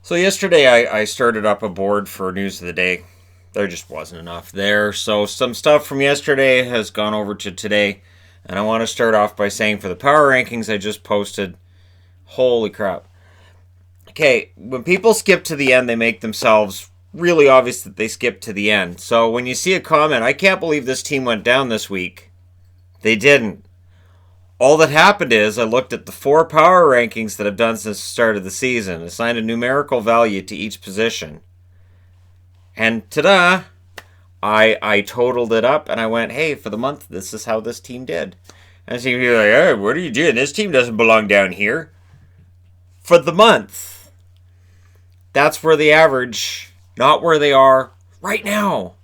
So yesterday I started up a board for news of the day. There just wasn't enough there. So some stuff from yesterday has gone over to today. And I want to start off by saying for the power rankings I just posted, holy crap. Okay, when people skip to the end, they make themselves really obvious that they skip to the end. So when you see a comment, I can't believe this team went down this week, they didn't. All that happened is I looked at the four power rankings that I've done since the start of the season, assigned a numerical value to each position, and ta-da! I totaled it up and I went, hey, for the month, this is how this team did. And so you're like, hey, what are you doing? This team doesn't belong down here. For the month, that's where the average, not where they are right now.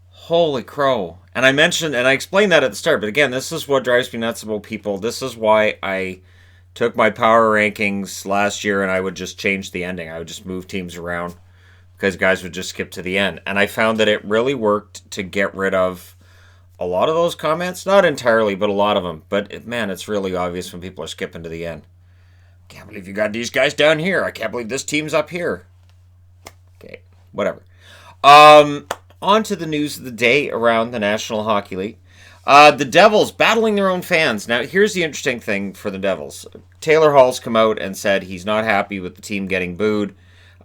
Holy crow. And I mentioned, and I explained that at the start, but again, this is what drives me nuts about people. This is why I took my power rankings last year and I would just change the ending. I would just move teams around because guys would just skip to the end. And I found that it really worked to get rid of a lot of those comments. Not entirely, but a lot of them. But man, it's really obvious when people are skipping to the end. Can't believe you got these guys down here. I can't believe this team's up here. Okay, whatever. Um, On to the news of the day around the National Hockey League. The Devils battling their own fans. Now, here's the interesting thing for the Devils. Taylor Hall's come out and said he's not happy with the team getting booed.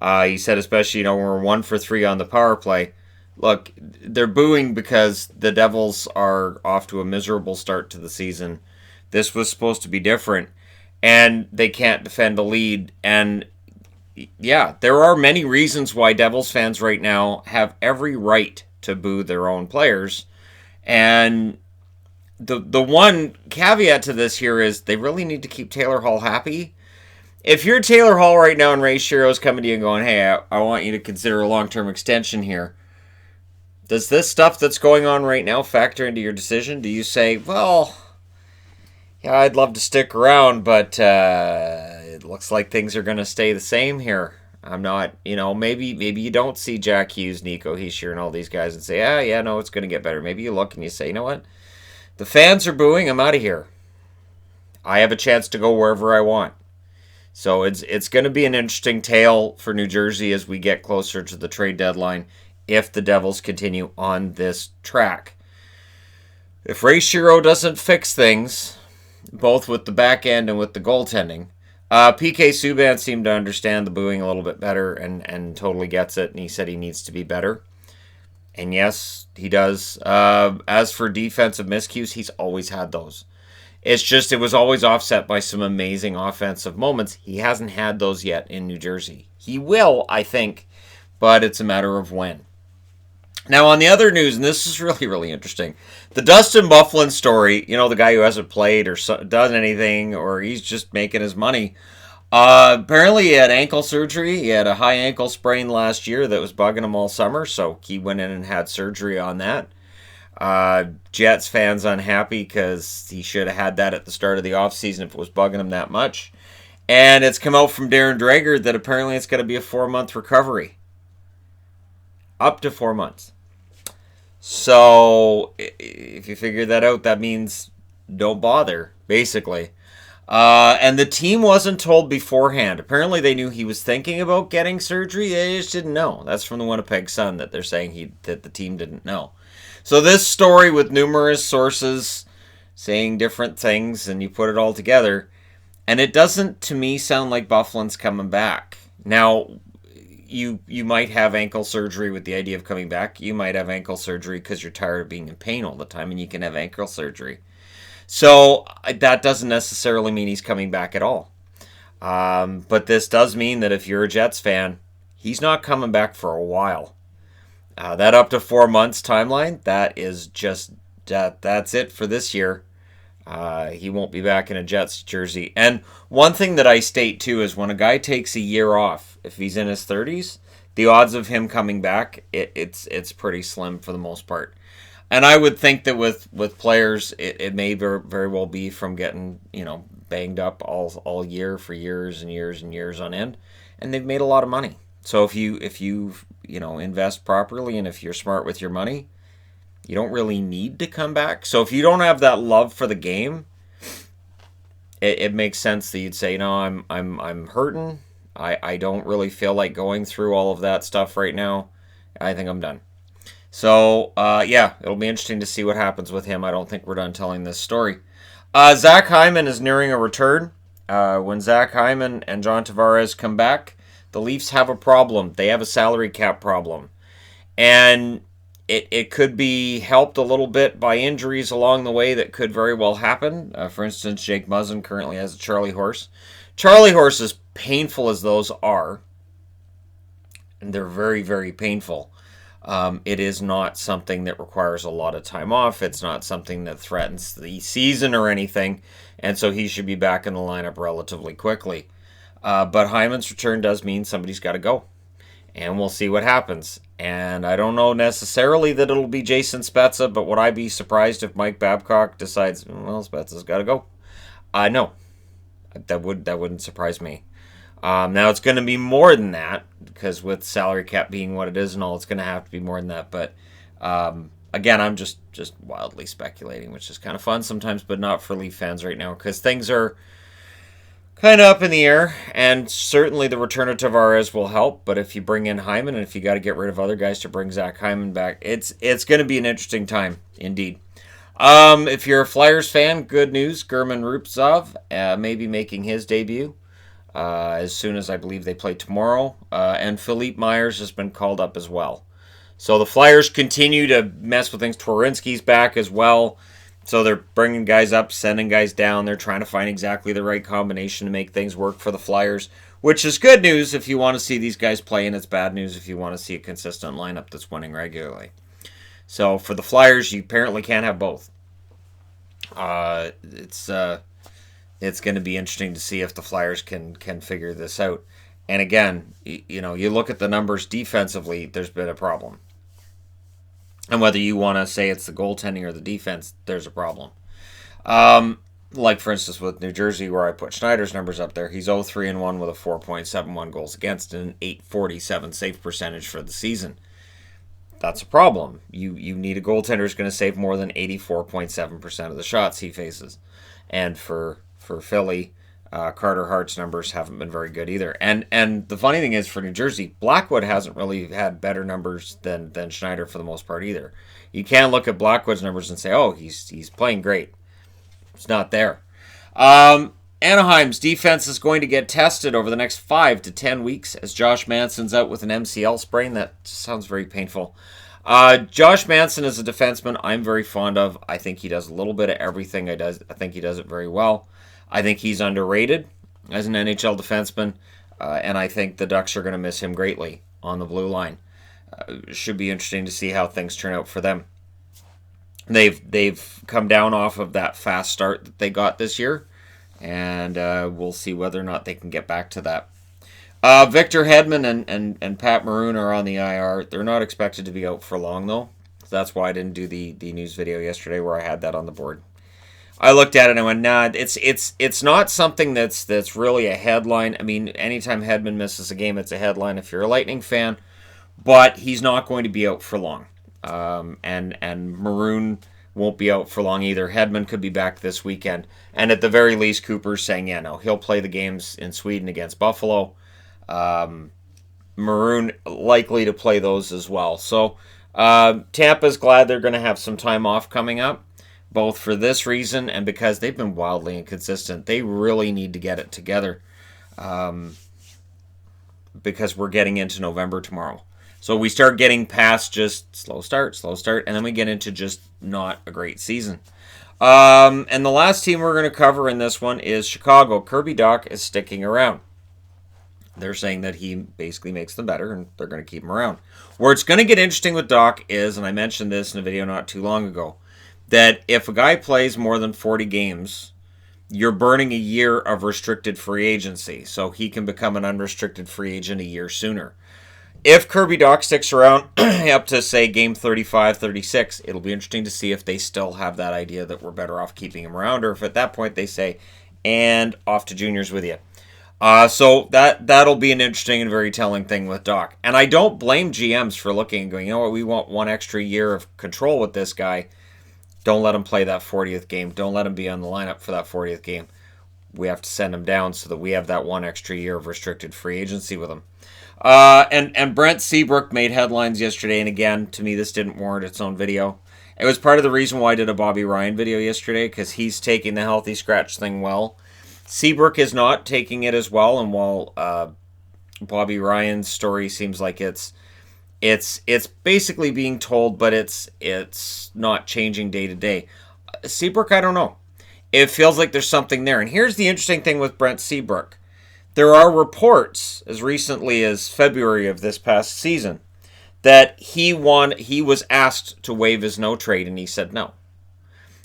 He said, especially, when we're 1 for 3 on the power play. Look, they're booing because the Devils are off to a miserable start to the season. This was supposed to be different, and they can't defend a lead. And yeah, there are many reasons why Devils fans right now have every right to boo their own players. And the one caveat to this here is they really need to keep Taylor Hall happy. If you're Taylor Hall right now and Ray Shiro's coming to you and going, hey, I want you to consider a long-term extension here, does this stuff that's going on right now factor into your decision? Do you say, well, yeah, I'd love to stick around, but it looks like things are going to stay the same here. I'm not, maybe you don't see Jack Hughes, Nico Hischier, and all these guys and say, yeah, no, it's going to get better. Maybe you look and you say, you know what? The fans are booing. I'm out of here. I have a chance to go wherever I want. So it's going to be an interesting tale for New Jersey as we get closer to the trade deadline if the Devils continue on this track. If Ray Shero doesn't fix things, both with the back end and with the goaltending, PK Subban seemed to understand the booing a little bit better and totally gets it, and he said he needs to be better. And yes, he does. As for defensive miscues, he's always had those. It's just it was always offset by some amazing offensive moments. He hasn't had those yet in New Jersey. He will, I think, but it's a matter of when. Now, on the other news, and this is really, really interesting, the Dustin Byfuglien story, the guy who hasn't played or done anything, or he's just making his money. Apparently, he had ankle surgery. He had a high ankle sprain last year that was bugging him all summer, so he went in and had surgery on that. Jets fans unhappy because he should have had that at the start of the offseason if it was bugging him that much. And it's come out from Darren Dreger that apparently it's going to be a 4-month recovery. Up to 4 months. So, if you figure that out, that means don't bother, basically. And the team wasn't told beforehand. Apparently, they knew he was thinking about getting surgery. They just didn't know. That's from the Winnipeg Sun that they're saying that the team didn't know. So this story with numerous sources saying different things, and you put it all together, and it doesn't, to me, sound like Byfuglien's coming back. Now, you might have ankle surgery with the idea of coming back. You might have ankle surgery because you're tired of being in pain all the time, and you can have ankle surgery. So that doesn't necessarily mean he's coming back at all. But this does mean that if you're a Jets fan, he's not coming back for a while. That up to 4 months timeline, that is just that's it for this year. He won't be back in a Jets jersey. And one thing that I state too is when a guy takes a year off, if he's in his 30s, the odds of him coming back, it's pretty slim for the most part. And I would think that with players, it may very well be from getting banged up all year for years and years and years on end, and they've made a lot of money. So if you invest properly and if you're smart with your money, you don't really need to come back. So if you don't have that love for the game, it makes sense that you'd say, I'm hurting. I don't really feel like going through all of that stuff right now. I think I'm done. So, yeah, it'll be interesting to see what happens with him. I don't think we're done telling this story. Zach Hyman is nearing a return. When Zach Hyman and John Tavares come back, the Leafs have a problem. They have a salary cap problem. And it could be helped a little bit by injuries along the way that could very well happen. For instance, Jake Muzzin currently has a Charlie horse. Charlie horses, painful as those are, and they're very, very painful, it is not something that requires a lot of time off. It's not something that threatens the season or anything, and so he should be back in the lineup relatively quickly. But Hyman's return does mean somebody's got to go, and we'll see what happens. And I don't know necessarily that it'll be Jason Spezza, but would I be surprised if Mike Babcock decides, well, Spezza's got to go? No, that wouldn't surprise me. Now it's going to be more than that, because with salary cap being what it is and all, it's going to have to be more than that. But again, I'm just wildly speculating, which is kind of fun sometimes, but not for Leaf fans right now, because things are kind of up in the air, and certainly the return of Tavares will help. But if you bring in Hyman, and if you got to get rid of other guys to bring Zach Hyman back, it's going to be an interesting time indeed. If you're a Flyers fan, good news: German Rupzov may be making his debut as soon as I believe they play tomorrow. And Philippe Myers has been called up as well. So the Flyers continue to mess with things. Twarynski's back as well. So they're bringing guys up, sending guys down. They're trying to find exactly the right combination to make things work for the Flyers, which is good news if you want to see these guys play, and it's bad news if you want to see a consistent lineup that's winning regularly. So for the Flyers, you apparently can't have both. It's going to be interesting to see if the Flyers can figure this out. And again, you look at the numbers defensively, there's been a problem. And whether you want to say it's the goaltending or the defense, there's a problem. Like, for instance, with New Jersey, where I put Schneider's numbers up there, he's 0-3-1 with a 4.71 goals against and an 847 save percentage for the season. That's a problem. You need a goaltender who's going to save more than 84.7% of the shots he faces. And for Philly, Carter Hart's numbers haven't been very good either. And the funny thing is, for New Jersey, Blackwood hasn't really had better numbers than Schneider for the most part either. You can't look at Blackwood's numbers and say, oh, he's playing great. It's not there. Anaheim's defense is going to get tested over the next 5 to 10 weeks as Josh Manson's out with an MCL sprain. That sounds very painful. Josh Manson is a defenseman I'm very fond of. I think he does a little bit of everything. I think he does it very well. I think he's underrated as an NHL defenseman, and I think the Ducks are going to miss him greatly on the blue line. Should be interesting to see how things turn out for them. They've come down off of that fast start that they got this year, and we'll see whether or not they can get back to that. Victor Hedman and Pat Maroon are on the IR. They're not expected to be out for long, though. So that's why I didn't do the news video yesterday where I had that on the board. I looked at it and I went, nah, it's not something that's really a headline. I mean, anytime Hedman misses a game, it's a headline if you're a Lightning fan. But he's not going to be out for long. And Maroon won't be out for long either. Hedman could be back this weekend. And at the very least, Cooper's saying, yeah, no, he'll play the games in Sweden against Buffalo. Maroon likely to play those as well. So Tampa's glad they're going to have some time off coming up, both for this reason and because they've been wildly inconsistent. They really need to get it together because we're getting into November tomorrow. So we start getting past just slow start, and then we get into just not a great season. And the last team we're going to cover in this one is Chicago. Kirby Dach is sticking around. They're saying that he basically makes them better, and they're going to keep him around. Where it's going to get interesting with Dach is, and I mentioned this in a video not too long ago, that if a guy plays more than 40 games, you're burning a year of restricted free agency, so he can become an unrestricted free agent a year sooner. If Kirby Dach sticks around up to, say, game 35, 36, it'll be interesting to see if they still have that idea that we're better off keeping him around, or if at that point they say, and off to juniors with you. So that'll be an interesting and very telling thing with Dach. And I don't blame GMs for looking and going, you know what, we want one extra year of control with this guy. Don't let him play that 40th game. Don't let him be on the lineup for that 40th game. we have to send him down so that we have that 1 extra year of restricted free agency with him. And Brent Seabrook made headlines yesterday, and again, to me, this didn't warrant its own video. It was part of the reason why I did a Bobby Ryan video yesterday, because he's taking the healthy scratch thing well. Seabrook is not taking it as well, and while Bobby Ryan's story seems like it's basically being told, but it's not changing day to day. Seabrook, I don't know. It feels like there's something there. And here's the interesting thing with Brent Seabrook. There are reports as recently as February of this past season that he was asked to waive his no trade, and he said no.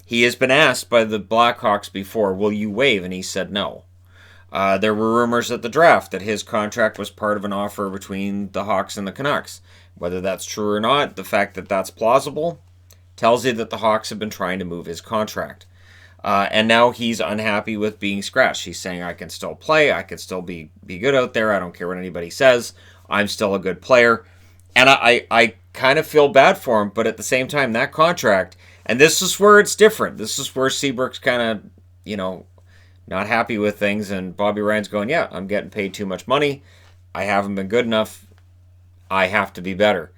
He has been asked by the Blackhawks before, will you waive? And he said no. There were rumors at the draft that his contract was part of an offer between the Hawks and the Canucks. Whether that's true or not, the fact that that's plausible tells you that the Hawks have been trying to move his contract. And now he's unhappy with being scratched. He's saying, I can still play. I can still be good out there. I don't care what anybody says. I'm still a good player. And I kind of feel bad for him. But at the same time, that contract, and this is where it's different. This is where Seabrook's kind of, not happy with things. And Bobby Ryan's going, yeah, I'm getting paid too much money. I haven't been good enough. I have to be better.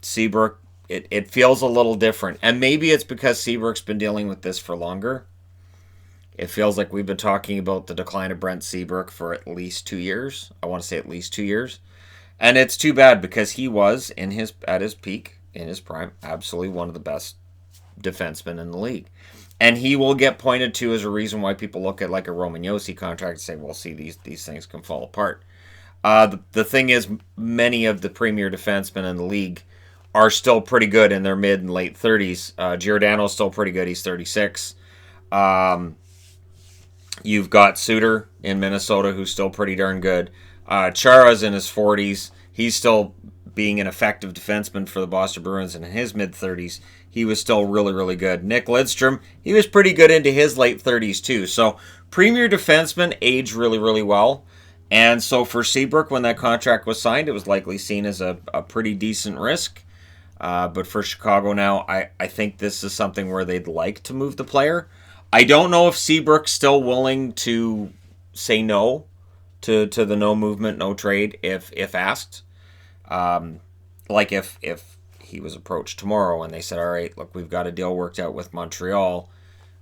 Seabrook, it feels a little different. And maybe it's because Seabrook's been dealing with this for longer. It feels like we've been talking about the decline of Brent Seabrook for at least 2 years. I want to say at least 2 years. And it's too bad because he was, at his peak, in his prime, absolutely one of the best defensemen in the league. And he will get pointed to as a reason why people look at like a Roman Josi contract and say, well, see, these things can fall apart. The thing is, many of the premier defensemen in the league are still pretty good in their mid and late 30s. Giordano's still pretty good. He's 36. You've got Suter in Minnesota, who's still pretty darn good. Chara's in his 40s. He's still being an effective defenseman for the Boston Bruins in his mid-30s. He was still really, really good. Nick Lidstrom, he was pretty good into his late 30s too. So premier defensemen age really, really well. And so for Seabrook, when that contract was signed, it was likely seen as a pretty decent risk. But for Chicago now, I think this is something where they'd like to move the player. I don't know if Seabrook's still willing to say no to the no movement, no trade if asked. Like if he was approached tomorrow and they said, all right, look, we've got a deal worked out with Montreal.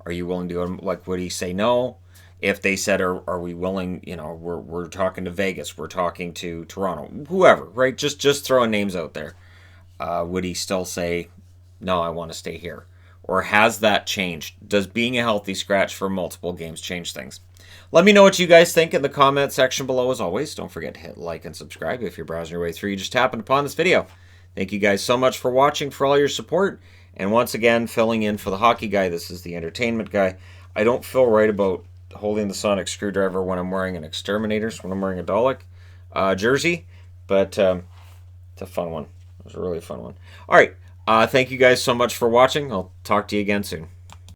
Are you willing to go? Like, would he say no? If they said, are we willing, we're talking to Vegas, we're talking to Toronto, whoever, right? Just throwing names out there. Would he still say, no, I want to stay here? Or has that changed? Does being a healthy scratch for multiple games change things? Let me know what you guys think in the comment section below. As always, don't forget to hit like and subscribe if you're browsing your way through. You just happened upon this video. Thank you guys so much for watching, for all your support. And once again, filling in for the hockey guy, this is the entertainment guy. I don't feel right about holding the sonic screwdriver when I'm wearing an Exterminators, when I'm wearing a Dalek jersey. But it's a fun one. It was a really fun one. All right. Thank you guys so much for watching. I'll talk to you again soon.